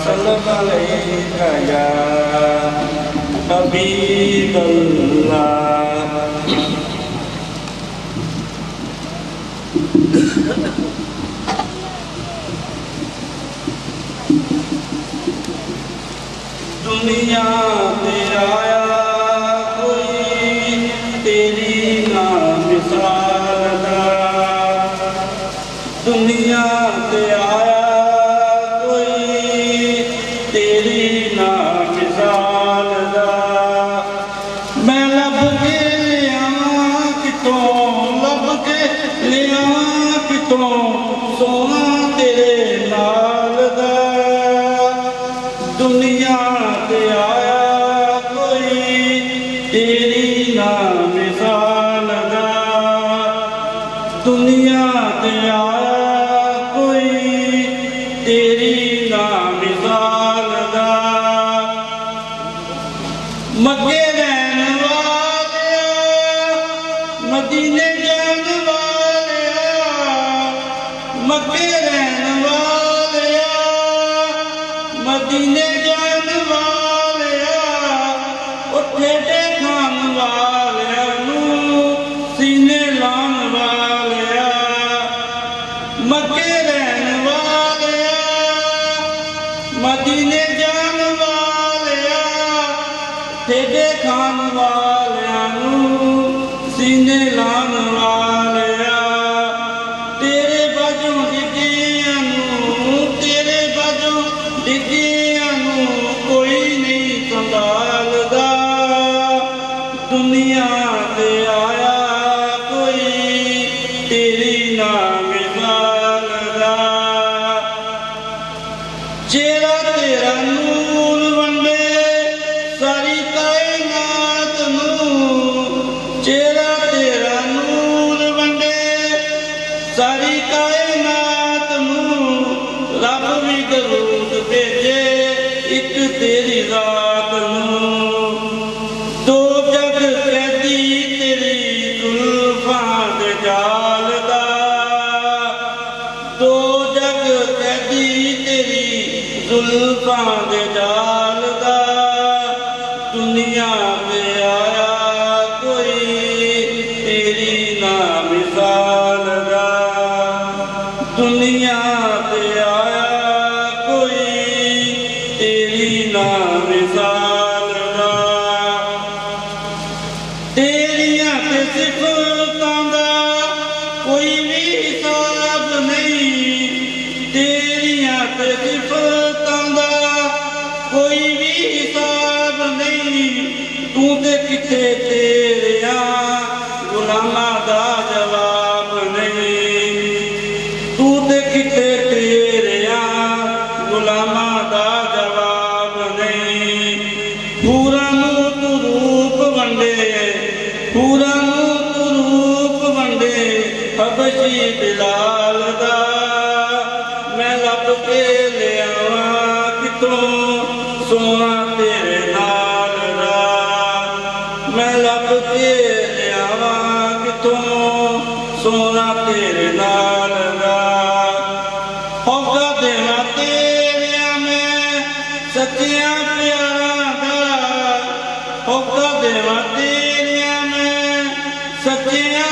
सल्लल्लाहु अलैहि या हबीबल्लाह। दुनिया पे आया कोई तेरी ना मिसाल दा, दुनिया पे आया कोई तेरी ना मिसाल दा। मैं लब के लिया कितों, लब के लिया कितों सोना तेरे नाल दा। दुनिया ते आया कोई तेरी ना मिसाल दा, दुनिया ते आया कोई तेरी ना मिसाल दा। मक्के रहन वालिया मदीने जान वालिया, मक्के रहन वालिया मदीने जान वालिया, ठेडे खान वालिया सीने लान वालिया। मक्के रहन वालिया मदीने जान वालिया, ठेडे खान वालिया सीने लान वालिया। तेरे बाजों डिगिया तेरे बाजों डिगिया कोई नहीं संभालदा। दुनिया ते आया कोई तेरी ना मिसाल दा। चेहरा तेरा नूर वंडे सारी कायनात नूं, चेहरा तेरा नूर वंडे सारी कायनात नूं। रब भी दरूद भेजे एक तेरी रात नूं। दो जग कैदी तेरी जुल्फां दे जाल दा, दो जग कैदी तेरी जुल्फां दे जाल दा। दुनिया पे आया कोई तेरी ना मिसाल दा, दुनिया पे आया कोई तेरी ना मिसाल दा। तेरियां ते सिफतां दा कोई भी हिसाब नहीं, तेरियां ते सिफतां दा कोई भी हिसाब नहीं। तू ते किथे तेरिया गुलामां दा जवाब नहीं, तू ते किथे तेरिया गुलामां दा जवाब नहीं। पूरा तू रूप वंडे, पूरा तू रूप वंडे हबशी बिलाल दा। मैं लब के लिया कितों सोना तेरे नाल दा, मैं लब के लिया कितों सोना तेरे नाल दा। होगा देवा तेरिया मैं सच्चिया प्यारा दा, होगा देवा तेरिया मैं सच्चिया